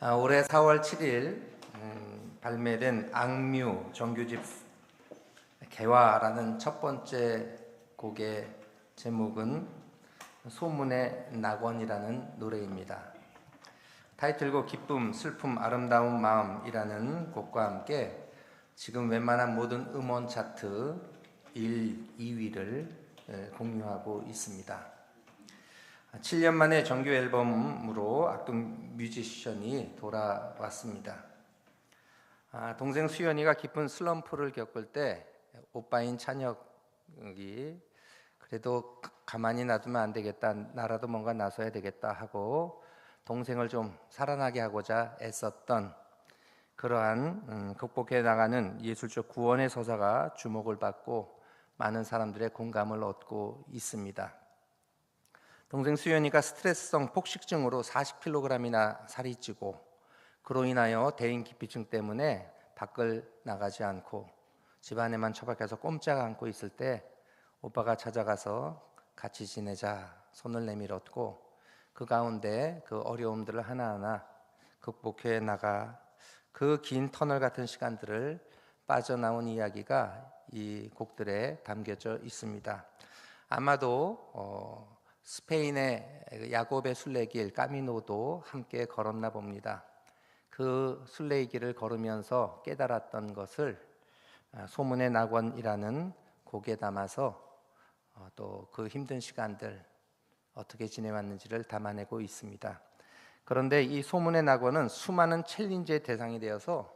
올해 4월 7일 발매된 악뮤 정규집 개화라는 첫 번째 곡의 제목은 소문의 낙원이라는 노래입니다. 타이틀곡 기쁨, 슬픔, 아름다운 마음이라는 곡과 함께 지금 웬만한 모든 음원 차트 1, 2위를 공유하고 있습니다. 7년 만에 정규 앨범으로 악동 뮤지션이 돌아왔습니다. 동생 수연이가 깊은 슬럼프를 겪을 때 오빠인 찬혁이 그래도 가만히 놔두면 안 되겠다, 나라도 뭔가 나서야 되겠다 하고 동생을 좀 살아나게 하고자 애썼던 그러한 극복해 나가는 예술적 구원의 서사가 주목을 받고 많은 사람들의 공감을 얻고 있습니다. 동생 수연이가 스트레스성 폭식증으로 40kg이나 살이 찌고 그로 인하여 대인기피증 때문에 밖을 나가지 않고 집안에만 처박혀서 꼼짝 않고 있을 때 오빠가 찾아가서 같이 지내자 손을 내밀었고 그 가운데 그 어려움들을 하나하나 극복해 나가 그 긴 터널 같은 시간들을 빠져나온 이야기가 이 곡들에 담겨져 있습니다. 아마도 스페인의 야곱의 순례길 까미노도 함께 걸었나 봅니다. 그 순례길을 걸으면서 깨달았던 것을 소문의 낙원이라는 곡에 담아서 또 그 힘든 시간들 어떻게 지내왔는지를 담아내고 있습니다. 그런데 이 소문의 낙원은 수많은 챌린지의 대상이 되어서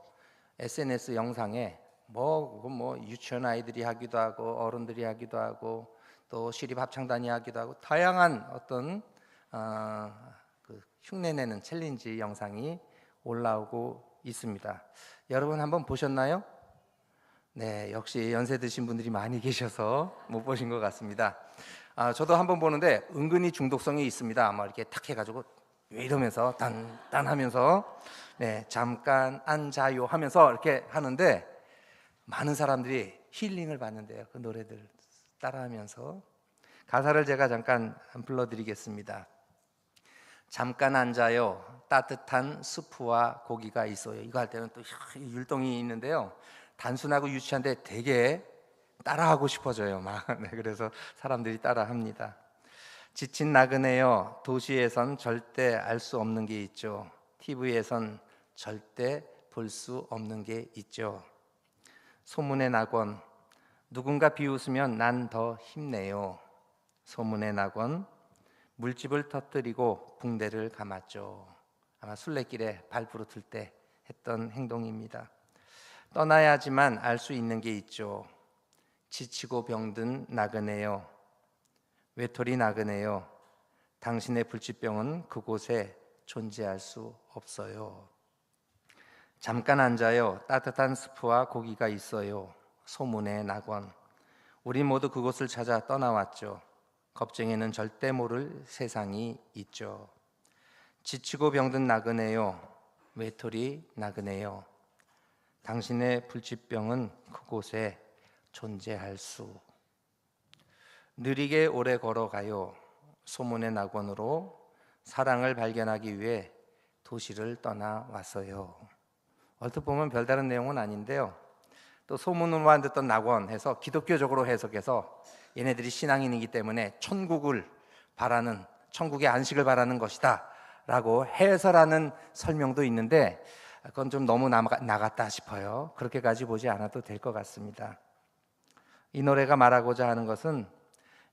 SNS 영상에 뭐 유치원 아이들이 하기도 하고 어른들이 하기도 하고 또 시립 합창단이 하기도 하고 다양한 어떤 그 흉내내는 챌린지 영상이 올라오고 있습니다. 여러분 한번 보셨나요? 네, 역시 연세 드신 분들이 많이 계셔서 못 보신 것 같습니다. 저도 한번 보는데 은근히 중독성이 있습니다. 아마 이렇게 탁 해가지고 이러면서 단단하면서 네, 잠깐 앉아요 하면서 이렇게 하는데 많은 사람들이 힐링을 받는데요. 그 노래들 따라하면서 가사를 제가 잠깐 불러드리겠습니다. 잠깐 앉아요. 따뜻한 수프와 고기가 있어요. 이거 할 때는 또 율동이 있는데요. 단순하고 유치한데 되게 따라하고 싶어져요. 막. 네, 그래서 사람들이 따라합니다. 지친 나그네여, 도시에선 절대 알 수 없는 게 있죠. TV에선 절대 볼 수 없는 게 있죠. 소문의 낙원, 누군가 비웃으면 난 더 힘내요. 소문의 낙원, 물집을 터뜨리고 붕대를 감았죠. 아마 순례길에 발 부르틀 때 했던 행동입니다. 떠나야지만 알 수 있는 게 있죠. 지치고 병든 나그네요. 외톨이 나그네요. 당신의 불치병은 그곳에 존재할 수 없어요. 잠깐 앉아요. 따뜻한 스프와 고기가 있어요. 소문의 낙원. 우리 모두 그곳을 찾아 떠나왔죠. 겁쟁이는 절대 모를 세상이 있죠. 지치고 병든 나그네요. 외톨이 나그네요. 당신의 불치병은 그곳에 존재할 수. 느리게 오래 걸어가요. 소문의 낙원으로 사랑을 발견하기 위해 도시를 떠나왔어요. 얼핏 보면 별다른 내용은 아닌데요. 또 소문으로만 듣던 낙원 해서 기독교적으로 해석해서 얘네들이 신앙인이기 때문에 천국을 바라는, 천국의 안식을 바라는 것이다 라고 해설하는 설명도 있는데 그건 좀 너무 나갔다 싶어요. 그렇게까지 보지 않아도 될 것 같습니다. 이 노래가 말하고자 하는 것은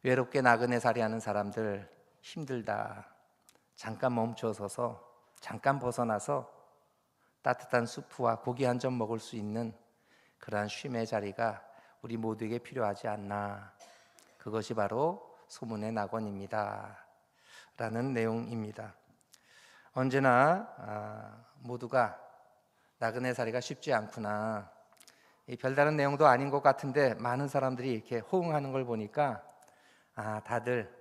외롭게 나그네 살이하는 사람들 힘들다. 잠깐 멈춰서서 잠깐 벗어나서 따뜻한 수프와 고기 한 점 먹을 수 있는 그러한 쉼의 자리가 우리 모두에게 필요하지 않나. 그것이 바로 소문의 낙원입니다 라는 내용입니다. 언제나 모두가 나그네 살이가 쉽지 않구나. 별다른 내용도 아닌 것 같은데 많은 사람들이 이렇게 호응하는 걸 보니까 다들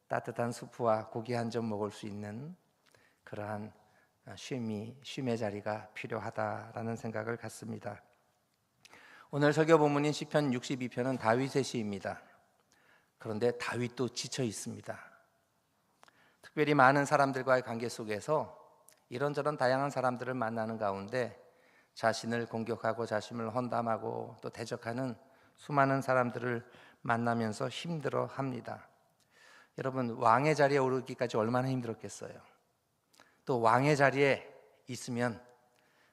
따뜻한 수프와 고기 한 점 먹을 수 있는 그러한 쉼의 자리가 필요하다라는 생각을 갖습니다. 오늘 설교 본문인 시편 62편은 다윗의 시입니다. 그런데 다윗도 지쳐 있습니다. 특별히 많은 사람들과의 관계 속에서 이런저런 다양한 사람들을 만나는 가운데 자신을 공격하고 자신을 헌담하고 또 대적하는 수많은 사람들을 만나면서 힘들어합니다. 여러분, 왕의 자리에 오르기까지 얼마나 힘들었겠어요. 또 왕의 자리에 있으면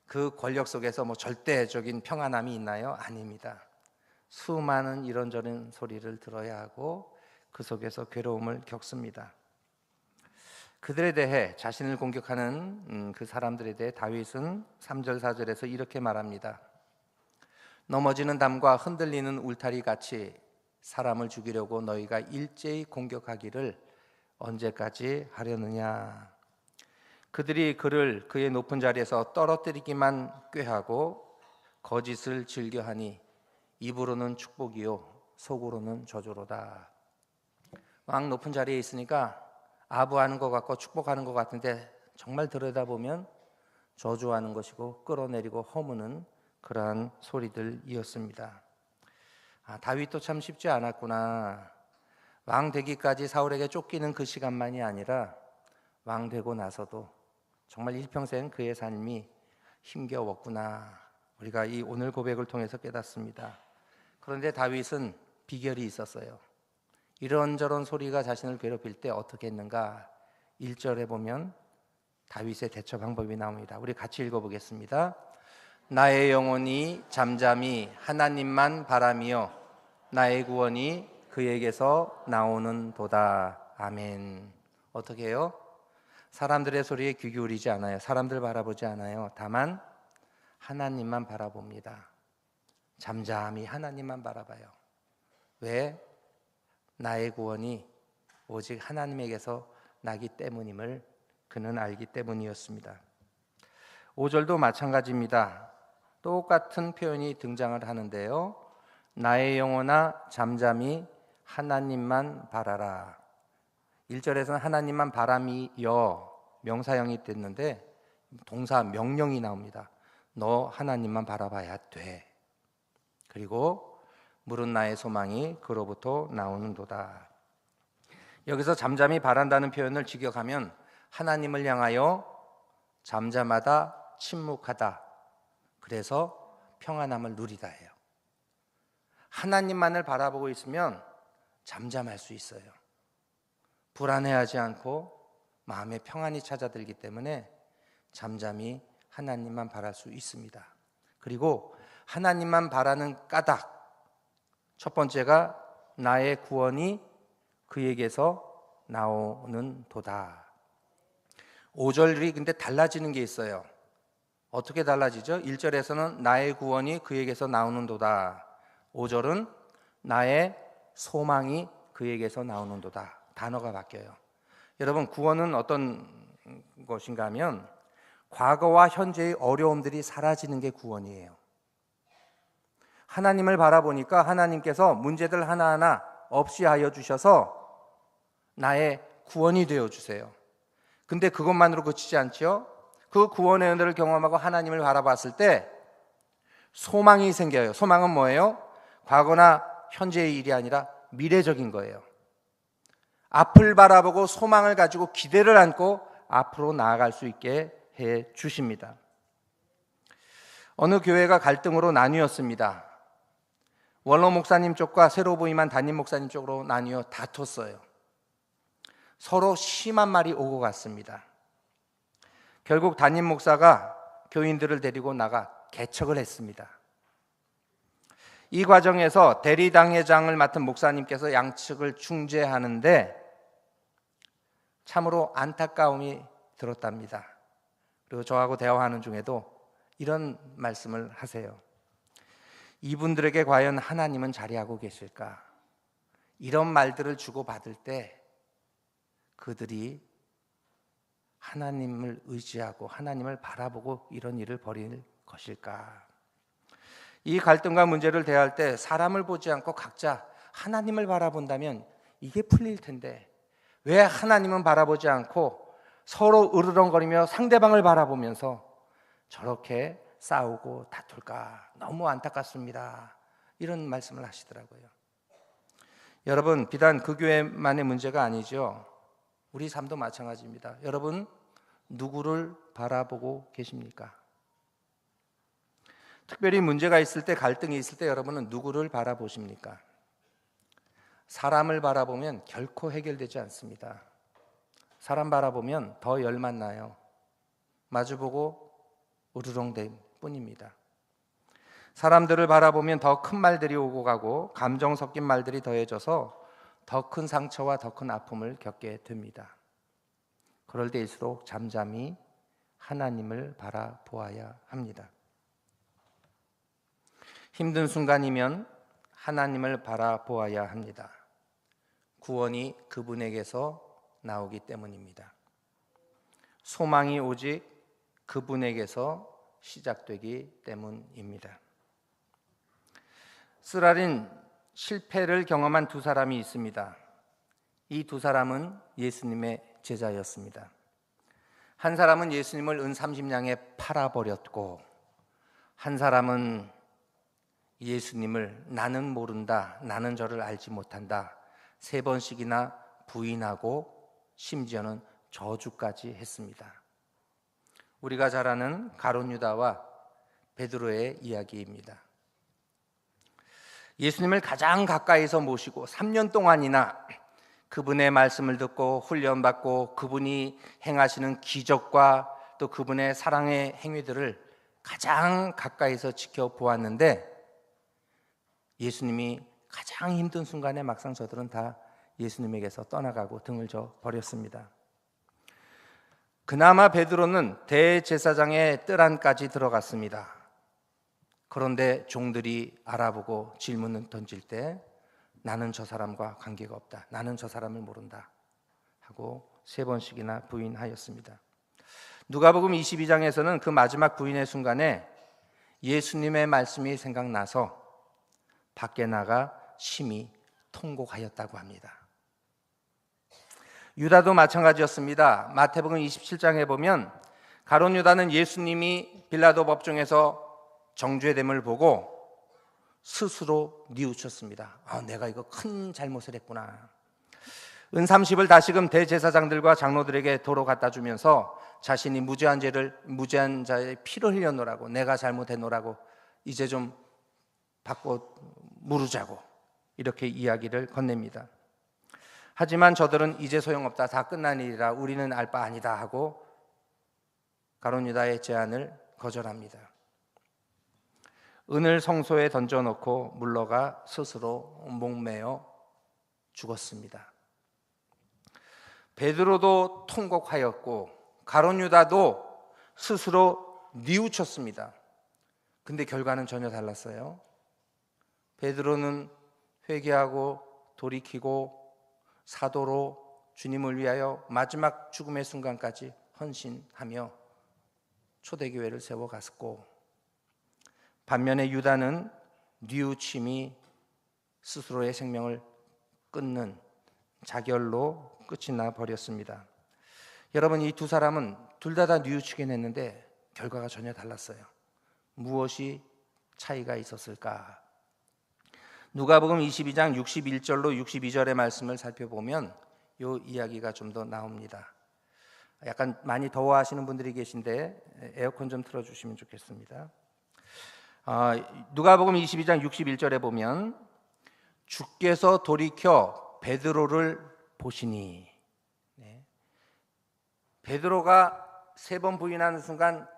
그 권력 속에서 절대적인 평안함이 있나요? 아닙니다. 수많은 이런저런 소리를 들어야 하고 그 속에서 괴로움을 겪습니다. 그들에 대해, 자신을 공격하는 그 사람들에 대해 다윗은 3절 4절에서 이렇게 말합니다. 넘어지는 담과 흔들리는 울타리 같이 사람을 죽이려고 너희가 일제히 공격하기를 언제까지 하려느냐. 그들이 그를 그의 높은 자리에서 떨어뜨리기만 꾀하고 거짓을 즐겨하니 입으로는 축복이요 속으로는 저주로다. 왕 높은 자리에 있으니까 아부하는 것 같고 축복하는 것 같은데 정말 들여다보면 저주하는 것이고 끌어내리고 허무는 그러한 소리들이었습니다. 다윗도 참 쉽지 않았구나. 왕 되기까지 사울에게 쫓기는 그 시간만이 아니라 왕 되고 나서도 정말 일평생 그의 삶이 힘겨웠구나. 우리가 이 오늘 고백을 통해서 깨닫습니다. 그런데 다윗은 비결이 있었어요. 이런저런 소리가 자신을 괴롭힐 때 어떻게 했는가? 1절에 보면 다윗의 대처 방법이 나옵니다. 우리 같이 읽어보겠습니다. 나의 영혼이 잠잠히 하나님만 바라며 나의 구원이 그에게서 나오는 도다. 아멘. 어떻게 해요? 사람들의 소리에 귀 기울이지 않아요. 사람들 바라보지 않아요. 다만 하나님만 바라봅니다. 잠잠히 하나님만 바라봐요. 왜? 나의 구원이 오직 하나님에게서 나기 때문임을 그는 알기 때문이었습니다. 5절도 마찬가지입니다. 똑같은 표현이 등장을 하는데요. 나의 영혼아 잠잠히 하나님만 바라라. 1절에서는 하나님만 바람이여 명사형이 됐는데 동사 명령이 나옵니다. 너 하나님만 바라봐야 돼. 그리고 물은 나의 소망이 그로부터 나오는도다. 여기서 잠잠히 바란다는 표현을 직역하면 하나님을 향하여 잠잠하다, 침묵하다, 그래서 평안함을 누리다 해요. 하나님만을 바라보고 있으면 잠잠할 수 있어요. 불안해하지 않고 마음에 평안이 찾아들기 때문에 잠잠히 하나님만 바랄 수 있습니다. 그리고 하나님만 바라는 까닭, 첫 번째가 나의 구원이 그에게서 나오는 도다. 5절이 근데 달라지는 게 있어요. 어떻게 달라지죠? 1절에서는 나의 구원이 그에게서 나오는 도다. 5절은 나의 소망이 그에게서 나오는 도다. 단어가 바뀌어요. 여러분, 구원은 어떤 것인가 하면 과거와 현재의 어려움들이 사라지는 게 구원이에요. 하나님을 바라보니까 하나님께서 문제들 하나하나 없이 하여 주셔서 나의 구원이 되어 주세요. 근데 그것만으로 그치지 않죠? 그 구원의 은혜를 경험하고 하나님을 바라봤을 때 소망이 생겨요. 소망은 뭐예요? 과거나 현재의 일이 아니라 미래적인 거예요. 앞을 바라보고 소망을 가지고 기대를 안고 앞으로 나아갈 수 있게 해 주십니다. 어느 교회가 갈등으로 나뉘었습니다. 원로 목사님 쪽과 새로 부임한 담임 목사님 쪽으로 나뉘어 다퉜어요. 서로 심한 말이 오고 갔습니다. 결국 담임 목사가 교인들을 데리고 나가 개척을 했습니다. 이 과정에서 대리당회장을 맡은 목사님께서 양측을 중재하는데 참으로 안타까움이 들었답니다. 그리고 저하고 대화하는 중에도 이런 말씀을 하세요. 이분들에게 과연 하나님은 자리하고 계실까? 이런 말들을 주고받을 때 그들이 하나님을 의지하고 하나님을 바라보고 이런 일을 벌일 것일까? 이 갈등과 문제를 대할 때 사람을 보지 않고 각자 하나님을 바라본다면 이게 풀릴 텐데 왜 하나님은 바라보지 않고 서로 으르렁거리며 상대방을 바라보면서 저렇게 싸우고 다툴까? 너무 안타깝습니다. 이런 말씀을 하시더라고요. 여러분, 비단 그 교회만의 문제가 아니죠. 우리 삶도 마찬가지입니다. 여러분, 누구를 바라보고 계십니까? 특별히 문제가 있을 때, 갈등이 있을 때 여러분은 누구를 바라보십니까? 사람을 바라보면 결코 해결되지 않습니다. 사람 바라보면 더 열만 나요. 마주보고 우르렁댈 뿐입니다. 사람들을 바라보면 더 큰 말들이 오고 가고 감정 섞인 말들이 더해져서 더 큰 상처와 더 큰 아픔을 겪게 됩니다. 그럴 때일수록 잠잠히 하나님을 바라보아야 합니다. 힘든 순간이면 하나님을 바라보아야 합니다. 구원이 그분에게서 나오기 때문입니다. 소망이 오직 그분에게서 시작되기 때문입니다. 쓰라린 실패를 경험한 두 사람이 있습니다. 이 두 사람은 예수님의 제자였습니다. 한 사람은 예수님을 은 30냥에 팔아버렸고, 한 사람은 예수님을 나는 모른다, 나는 저를 알지 못한다 3번씩이나 부인하고 심지어는 저주까지 했습니다. 우리가 잘 아는 가룟 유다와 베드로의 이야기입니다. 예수님을 가장 가까이서 모시고 3년 동안이나 그분의 말씀을 듣고 훈련받고 그분이 행하시는 기적과 또 그분의 사랑의 행위들을 가장 가까이서 지켜보았는데, 예수님이 가장 힘든 순간에 막상 저들은 다 예수님에게서 떠나가고 등을 져 버렸습니다. 그나마 베드로는 대제사장의 뜰 안까지 들어갔습니다. 그런데 종들이 알아보고 질문을 던질 때 나는 저 사람과 관계가 없다, 나는 저 사람을 모른다 하고 3번씩이나 부인하였습니다. 누가복음 22장에서는 그 마지막 부인의 순간에 예수님의 말씀이 생각나서 밖에 나가 심히 통곡하였다고 합니다. 유다도 마찬가지였습니다. 마태복음 27장에 보면 가룟 유다는 예수님이 빌라도 법정에서 정죄됨을 보고 스스로 뉘우쳤습니다. 내가 이거 큰 잘못을 했구나. 은 30을 다시금 대제사장들과 장로들에게 도로 갖다 주면서 자신이 무죄한 자의 피를 흘려놓으라고, 내가 잘못했노라고 이제 좀 바꿔 물으자고 이렇게 이야기를 건넵니다. 하지만 저들은 이제 소용없다, 다 끝난 일이라 우리는 알 바 아니다 하고 가룟 유다의 제안을 거절합니다. 은을 성소에 던져놓고 물러가 스스로 목매어 죽었습니다. 베드로도 통곡하였고 가룟 유다도 스스로 뉘우쳤습니다. 근데 결과는 전혀 달랐어요. 베드로는 회개하고 돌이키고 사도로 주님을 위하여 마지막 죽음의 순간까지 헌신하며 초대교회를 세워갔고, 반면에 유다는 뉘우침이 스스로의 생명을 끊는 자결로 끝이 나 버렸습니다. 여러분, 이 두 사람은 둘 다 뉘우치긴 했는데 결과가 전혀 달랐어요. 무엇이 차이가 있었을까? 누가복음 22장 61절로 62절의 말씀을 살펴보면 이 이야기가 좀 더 나옵니다. 약간 많이 더워하시는 분들이 계신데 에어컨 좀 틀어주시면 좋겠습니다. 누가복음 22장 61절에 보면 주께서 돌이켜 베드로를 보시니, 베드로가 3번 부인하는 순간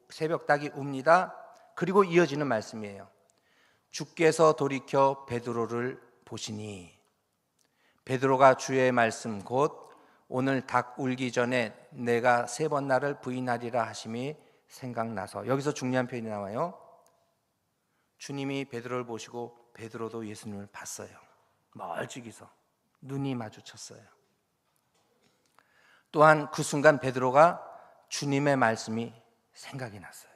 새벽 닭이 웁니다. 그리고 이어지는 말씀이에요. 주께서 돌이켜 베드로를 보시니, 베드로가 주의 말씀 곧 오늘 닭 울기 전에 내가 3번 나를 부인하리라 하심이 생각나서, 여기서 중요한 표현이 나와요. 주님이 베드로를 보시고 베드로도 예수님을 봤어요. 멀찍이서 눈이 마주쳤어요. 또한 그 순간 베드로가 주님의 말씀이 생각이 났어요.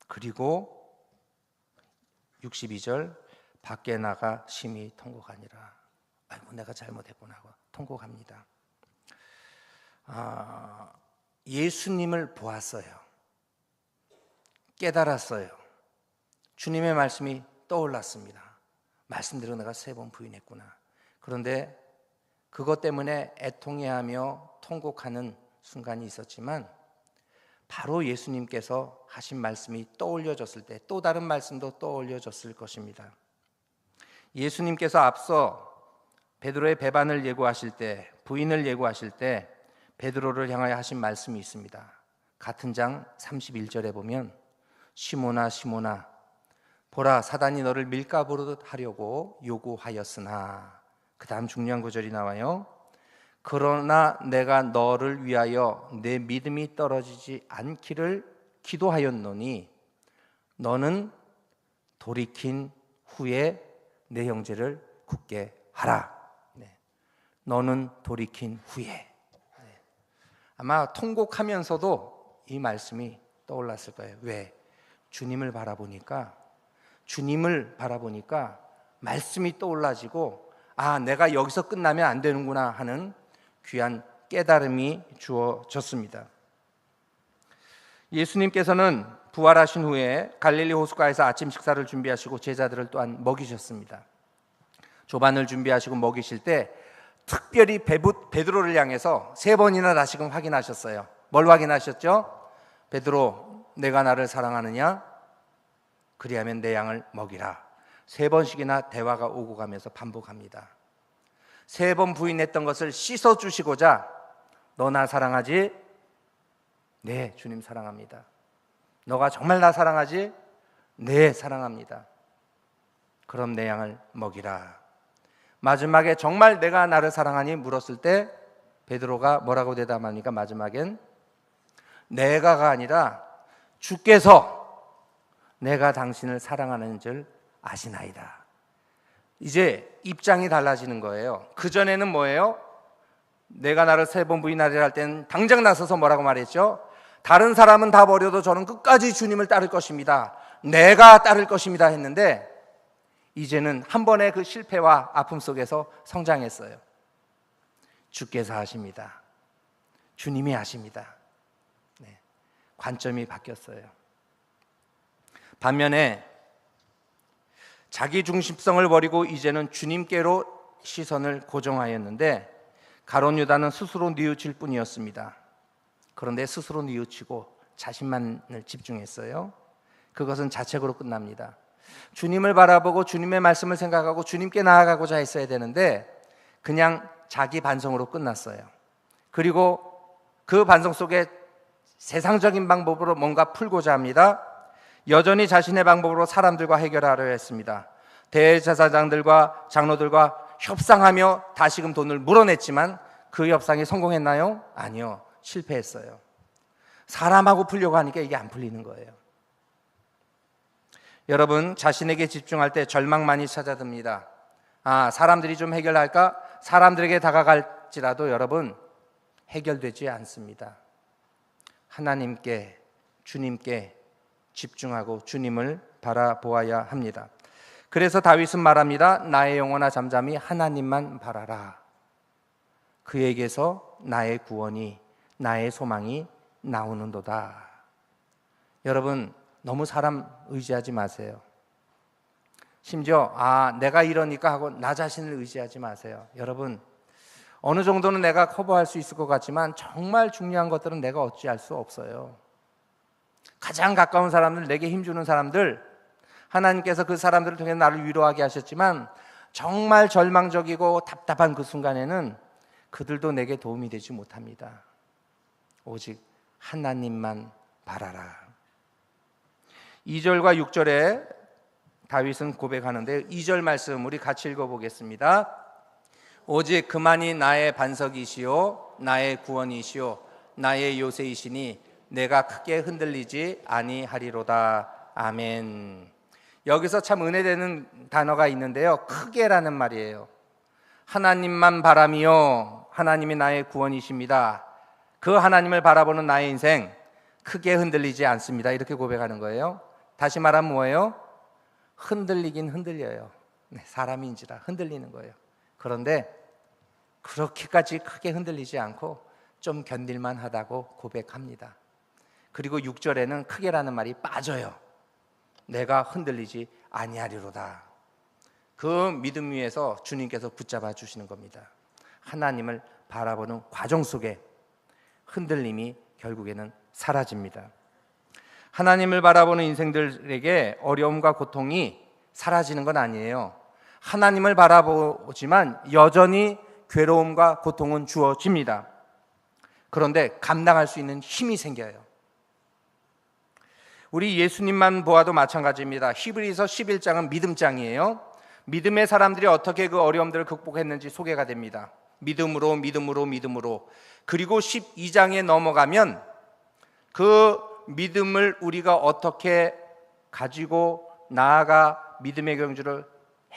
그리고 62절 밖에 나가 심히 통곡하니라. 아이고 내가 잘못했구나 하고 통곡합니다. 예수님을 보았어요. 깨달았어요. 주님의 말씀이 떠올랐습니다. 말씀대로 내가 3번 부인했구나. 그런데 그것 때문에 애통해하며 통곡하는 순간이 있었지만 바로 예수님께서 하신 말씀이 떠올려졌을 때 또 다른 말씀도 떠올려졌을 것입니다. 예수님께서 앞서 베드로의 배반을 예고하실 때, 부인을 예고하실 때 베드로를 향하여 하신 말씀이 있습니다. 같은 장 31절에 보면 시몬아 시몬아 보라 사단이 너를 밀가부르듯 하려고 요구하였으나, 그 다음 중요한 구절이 나와요. 그러나 내가 너를 위하여 내 믿음이 떨어지지 않기를 기도하였노니 너는 돌이킨 후에 내 형제를 굳게 하라. 너는 돌이킨 후에. 아마 통곡하면서도 이 말씀이 떠올랐을 거예요. 왜? 주님을 바라보니까 말씀이 떠올라지고 내가 여기서 끝나면 안 되는구나 하는 귀한 깨달음이 주어졌습니다. 예수님께서는 부활하신 후에 갈릴리 호숫가에서 아침 식사를 준비하시고 제자들을 또한 먹이셨습니다. 조반을 준비하시고 먹이실 때 특별히 베드로를 향해서 3번이나 다시금 확인하셨어요. 뭘 확인하셨죠? 베드로, 내가 나를 사랑하느냐? 그리하면 내 양을 먹이라. 3번씩이나 대화가 오고 가면서 반복합니다. 3번 부인했던 것을 씻어주시고자, 너 나 사랑하지? 네, 주님 사랑합니다. 너가 정말 나 사랑하지? 네, 사랑합니다. 그럼 내 양을 먹이라. 마지막에 정말 내가 나를 사랑하니 물었을 때 베드로가 뭐라고 대답합니까? 마지막엔 내가가 아니라 주께서 내가 당신을 사랑하는 줄 아시나이다. 이제 입장이 달라지는 거예요. 그전에는 뭐예요? 내가 나를 3번 부인하리라 할 때는 당장 나서서 뭐라고 말했죠? 다른 사람은 다 버려도 저는 끝까지 주님을 따를 것입니다. 내가 따를 것입니다 했는데, 이제는 한 번의 그 실패와 아픔 속에서 성장했어요. 주께서 하십니다. 주님이 하십니다. 관점이 바뀌었어요. 반면에 자기 중심성을 버리고 이제는 주님께로 시선을 고정하였는데, 가룟 유다는 스스로 뉘우칠 뿐이었습니다. 그런데 스스로 뉘우치고 자신만을 집중했어요. 그것은 자책으로 끝납니다. 주님을 바라보고 주님의 말씀을 생각하고 주님께 나아가고자 했어야 되는데 그냥 자기 반성으로 끝났어요. 그리고 그 반성 속에 세상적인 방법으로 뭔가 풀고자 합니다. 여전히 자신의 방법으로 사람들과 해결하려 했습니다. 대제사장들과 장로들과 협상하며 다시금 돈을 물어냈지만 그 협상이 성공했나요? 아니요, 실패했어요. 사람하고 풀려고 하니까 이게 안 풀리는 거예요. 여러분, 자신에게 집중할 때 절망만이 찾아듭니다. 사람들이 좀 해결할까? 사람들에게 다가갈지라도 여러분, 해결되지 않습니다. 하나님께, 주님께 집중하고 주님을 바라보아야 합니다. 그래서 다윗은 말합니다. 나의 영혼아 잠잠히 하나님만 바라라. 그에게서 나의 구원이, 나의 소망이 나오는도다. 여러분, 너무 사람 의지하지 마세요. 심지어 내가 이러니까 하고 나 자신을 의지하지 마세요. 여러분, 어느 정도는 내가 커버할 수 있을 것 같지만 정말 중요한 것들은 내가 어찌할 수 없어요. 가장 가까운 사람들, 내게 힘주는 사람들, 하나님께서 그 사람들을 통해 나를 위로하게 하셨지만 정말 절망적이고 답답한 그 순간에는 그들도 내게 도움이 되지 못합니다. 오직 하나님만 바라라. 2절과 6절에 다윗은 고백하는데 2절 말씀 우리 같이 읽어보겠습니다. 오직 그만이 나의 반석이시요 나의 구원이시요 나의 요새이시니 내가 크게 흔들리지 아니하리로다. 아멘. 여기서 참 은혜되는 단어가 있는데요, 크게라는 말이에요. 하나님만 바라며 하나님이 나의 구원이십니다. 그 하나님을 바라보는 나의 인생 크게 흔들리지 않습니다. 이렇게 고백하는 거예요. 다시 말하면 뭐예요? 흔들리긴 흔들려요. 사람인지라 흔들리는 거예요. 그런데 그렇게까지 크게 흔들리지 않고 좀 견딜만 하다고 고백합니다. 그리고 6절에는 크게라는 말이 빠져요. 내가 흔들리지 아니하리로다. 그 믿음 위에서 주님께서 붙잡아 주시는 겁니다. 하나님을 바라보는 과정 속에 흔들림이 결국에는 사라집니다. 하나님을 바라보는 인생들에게 어려움과 고통이 사라지는 건 아니에요. 하나님을 바라보지만 여전히 괴로움과 고통은 주어집니다. 그런데 감당할 수 있는 힘이 생겨요. 우리 예수님만 보아도 마찬가지입니다. 히브리서 11장은 믿음장이에요. 믿음의 사람들이 어떻게 그 어려움들을 극복했는지 소개가 됩니다. 믿음으로. 그리고 12장에 넘어가면 그 믿음을 우리가 어떻게 가지고 나아가 믿음의 경주를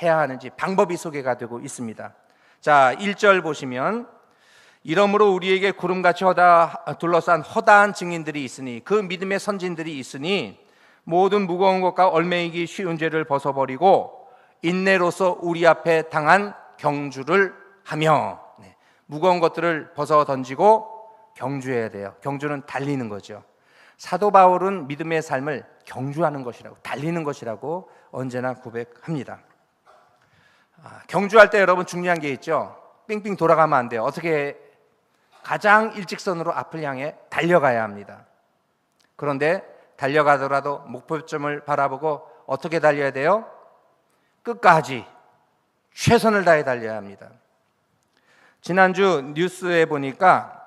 해야 하는지 방법이 소개가 되고 있습니다. 자, 1절 보시면 이러므로 우리에게 구름같이 둘러싼 허다한 증인들이 있으니 그 믿음의 선진들이 있으니 모든 무거운 것과 얽매이기 쉬운 죄를 벗어버리고 인내로서 우리 앞에 당한 경주를 하며 무거운 것들을 벗어 던지고 경주해야 돼요. 경주는 달리는 거죠. 사도 바울은 믿음의 삶을 경주하는 것이라고, 달리는 것이라고 언제나 고백합니다. 경주할 때 여러분 중요한 게 있죠. 빙빙 돌아가면 안 돼요. 어떻게 가장 일직선으로 앞을 향해 달려가야 합니다. 그런데 달려가더라도 목표점을 바라보고 어떻게 달려야 돼요? 끝까지 최선을 다해 달려야 합니다. 지난주 뉴스에 보니까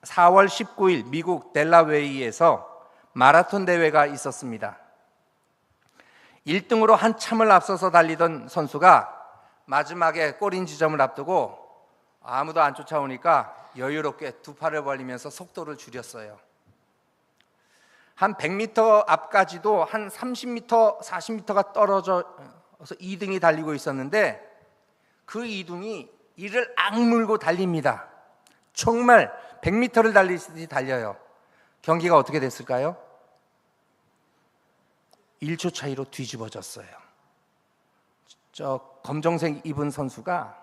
4월 19일 미국 델라웨이에서 마라톤 대회가 있었습니다. 1등으로 한참을 앞서서 달리던 선수가 마지막에 골인 지점을 앞두고 아무도 안 쫓아오니까 여유롭게 두 팔을 벌리면서 속도를 줄였어요. 한 100m 앞까지도 한 30m, 40m가 떨어져서 2등이 달리고 있었는데 그 2등이 이를 악물고 달립니다. 정말 100m를 달리듯이 달려요. 경기가 어떻게 됐을까요? 1초 차이로 뒤집어졌어요. 저 검정색 입은 선수가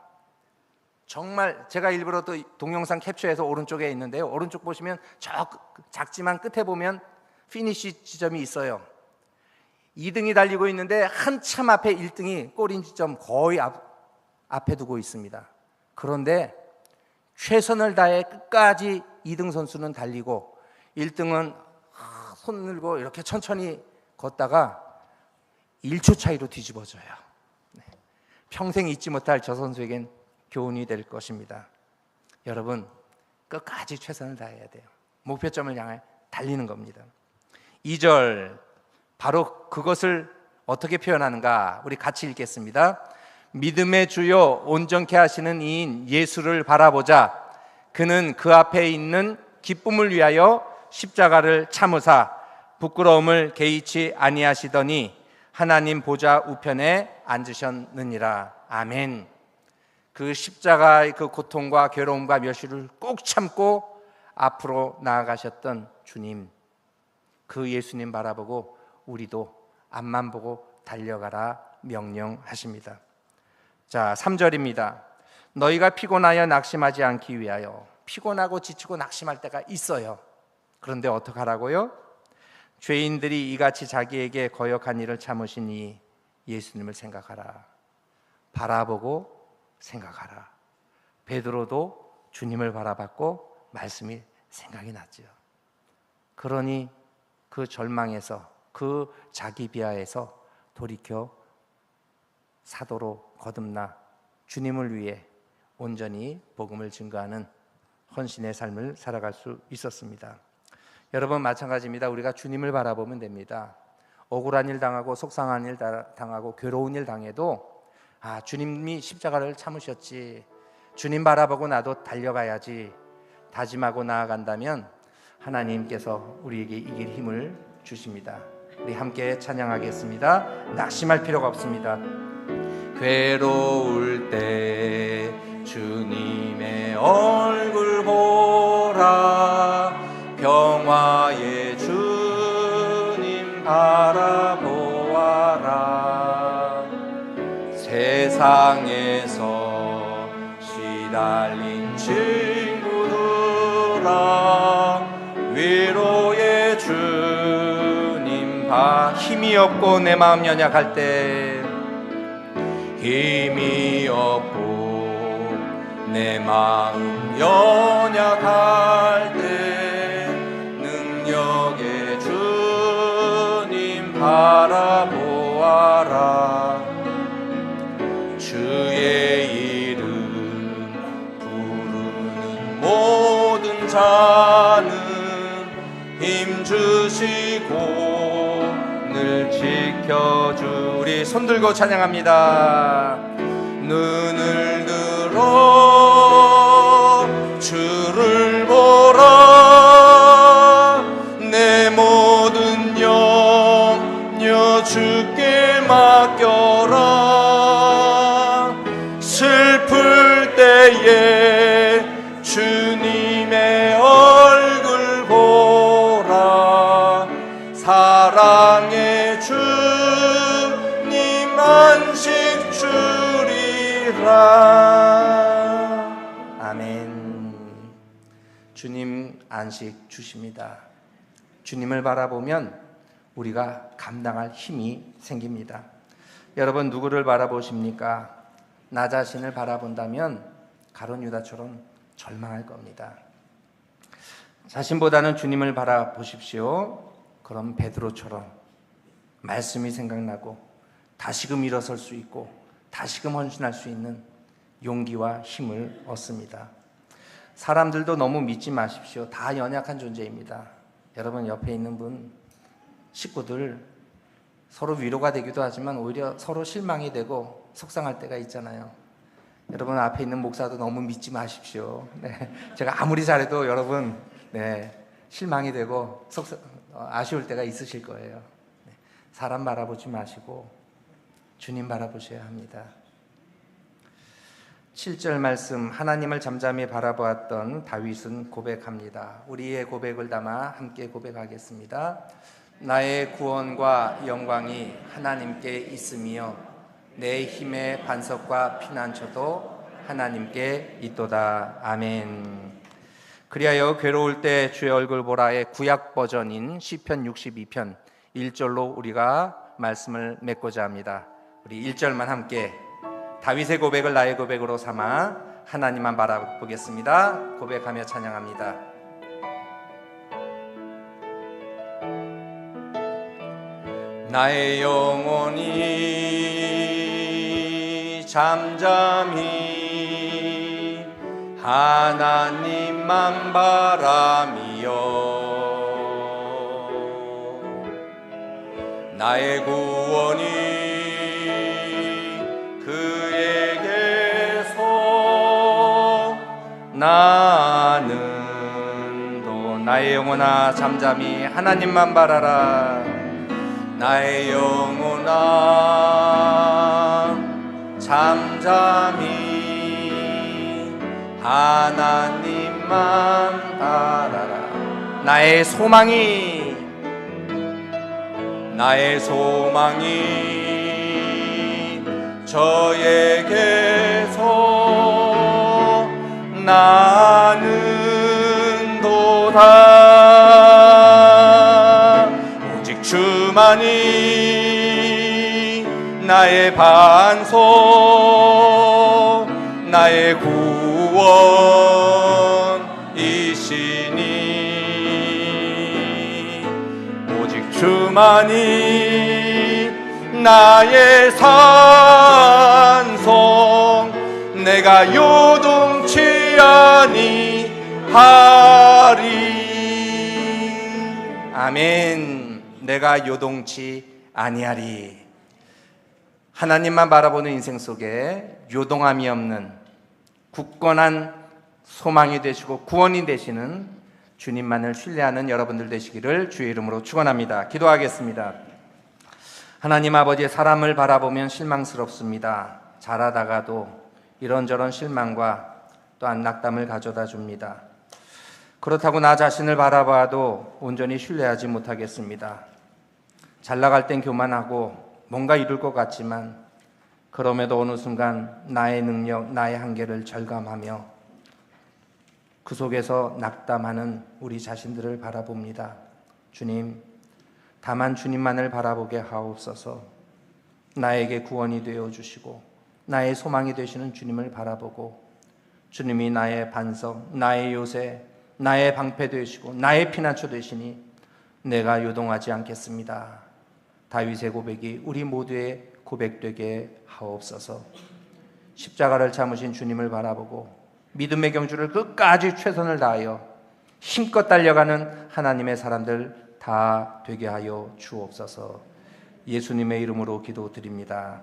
정말, 제가 일부러 또 동영상 캡처해서 오른쪽에 있는데요, 오른쪽 보시면 저 작지만 끝에 보면 피니시 지점이 있어요. 2등이 달리고 있는데 한참 앞에 1등이 골인 지점 거의 앞에 두고 있습니다. 그런데 최선을 다해 끝까지 2등 선수는 달리고 1등은 손 들고 이렇게 천천히 걷다가 1초 차이로 뒤집어져요. 평생 잊지 못할 저 선수에겐 교훈이 될 것입니다. 여러분, 끝까지 최선을 다해야 돼요. 목표점을 향해 달리는 겁니다. 2절, 바로 그것을 어떻게 표현하는가? 우리 같이 읽겠습니다. 믿음의 주요 온전케 하시는 이인 예수를 바라보자. 그는 그 앞에 있는 기쁨을 위하여 십자가를 참으사 부끄러움을 개의치 아니하시더니 하나님 보좌 우편에 앉으셨느니라. 아멘. 그 십자가의 그 고통과 괴로움과 멸시를 꼭 참고 앞으로 나아가셨던 주님, 그 예수님 바라보고 우리도 앞만 보고 달려가라 명령하십니다. 자, 3절입니다. 너희가 피곤하여 낙심하지 않기 위하여. 피곤하고 지치고 낙심할 때가 있어요. 그런데 어떡하라고요? 죄인들이 이같이 자기에게 거역한 일을 참으시니 예수님을 생각하라. 바라보고 생각하라. 베드로도 주님을 바라봤고 말씀이 생각이 났죠. 그러니 그 절망에서, 그 자기 비하에서 돌이켜 사도로 거듭나 주님을 위해 온전히 복음을 증거하는 헌신의 삶을 살아갈 수 있었습니다. 여러분, 마찬가지입니다. 우리가 주님을 바라보면 됩니다. 억울한 일 당하고 속상한 일 당하고 괴로운 일 당해도 주님이 십자가를 참으셨지, 주님 바라보고 나도 달려가야지 다짐하고 나아간다면 하나님께서 우리에게 이길 힘을 주십니다. 우리 함께 찬양하겠습니다. 낙심할 필요가 없습니다. 괴로울 때 주님의 얼굴 보라. 평화의 주님 바라보아라. 세상에서 시달린 친구들아, 위로의 주님 힘이 없고 내 마음 연약할 때, 힘이 없고 내 마음 연약할 때 능력의 주님 바라보아라. 주의 이름 부르는 모든 자는 힘주시고 늘 지켜주리. 손들고 찬양합니다. 눈을 들어 주를 보라. 내 모든 염려 주께 맡겨라. 슬플 때에 주님의 얼굴 보라. 사랑의 주님 안식 주리라. 아멘. 주님 안식 주십니다. 주님을 바라보면 우리가 감당할 힘이 생깁니다. 여러분 누구를 바라보십니까? 나 자신을 바라본다면 가룟 유다처럼 절망할 겁니다. 자신보다는 주님을 바라보십시오. 그럼 베드로처럼 말씀이 생각나고 다시금 일어설 수 있고 다시금 헌신할 수 있는 용기와 힘을 얻습니다. 사람들도 너무 믿지 마십시오. 다 연약한 존재입니다. 여러분 옆에 있는 분 식구들 서로 위로가 되기도 하지만 오히려 서로 실망이 되고 속상할 때가 있잖아요. 여러분 앞에 있는 목사도 너무 믿지 마십시오. 네, 제가 아무리 잘해도 여러분 실망이 되고 아쉬울 때가 있으실 거예요. 사람 바라보지 마시고 주님 바라보셔야 합니다. 7절 말씀, 하나님을 잠잠히 바라보았던 다윗은 고백합니다. 우리의 고백을 담아 함께 고백하겠습니다. 나의 구원과 영광이 하나님께 있으며 내 힘의 반석과 피난처도 하나님께 있도다. 아멘. 그리하여 괴로울 때 주의 얼굴 보라의 구약 버전인 시편 62편 1절로 우리가 말씀을 맺고자 합니다. 우리 1절만 함께 다윗의 고백을 나의 고백으로 삼아 하나님만 바라보겠습니다. 고백하며 찬양합니다. 나의 영혼이 잠잠히 하나님만 바라며 나의 구원이 그에게서 나는 도 나의 영혼아 잠잠히 하나님만 바라라. 나의 영혼아 잠잠히 하나님만 바라라. 나의 소망이 저에게서 나는 도다. 오직 주만이 나의 반석 나의 구원이시니 오직 주만이 나의 산성 내가 요동치 아니하리. 아멘. 내가 요동치 아니하리. 하나님만 바라보는 인생 속에 요동함이 없는 굳건한 소망이 되시고 구원이 되시는 주님만을 신뢰하는 여러분들 되시기를 주의 이름으로 축원합니다. 기도하겠습니다. 하나님 아버지, 사람을 바라보면 실망스럽습니다. 잘하다가도 이런저런 실망과 또한 낙담을 가져다 줍니다. 그렇다고 나 자신을 바라봐도 온전히 신뢰하지 못하겠습니다. 잘 나갈 땐 교만하고 뭔가 이룰 것 같지만 그럼에도 어느 순간 나의 능력, 나의 한계를 절감하며 그 속에서 낙담하는 우리 자신들을 바라봅니다. 주님, 다만 주님만을 바라보게 하옵소서. 나에게 구원이 되어 주시고 나의 소망이 되시는 주님을 바라보고 주님이 나의 반석, 나의 요새, 나의 방패 되시고 나의 피난처 되시니 내가 요동하지 않겠습니다. 다윗의 고백이 우리 모두의 고백되게 하옵소서. 십자가를 참으신 주님을 바라보고 믿음의 경주를 끝까지 최선을 다하여 힘껏 달려가는 하나님의 사람들 다 되게 하여 주옵소서. 예수님의 이름으로 기도드립니다.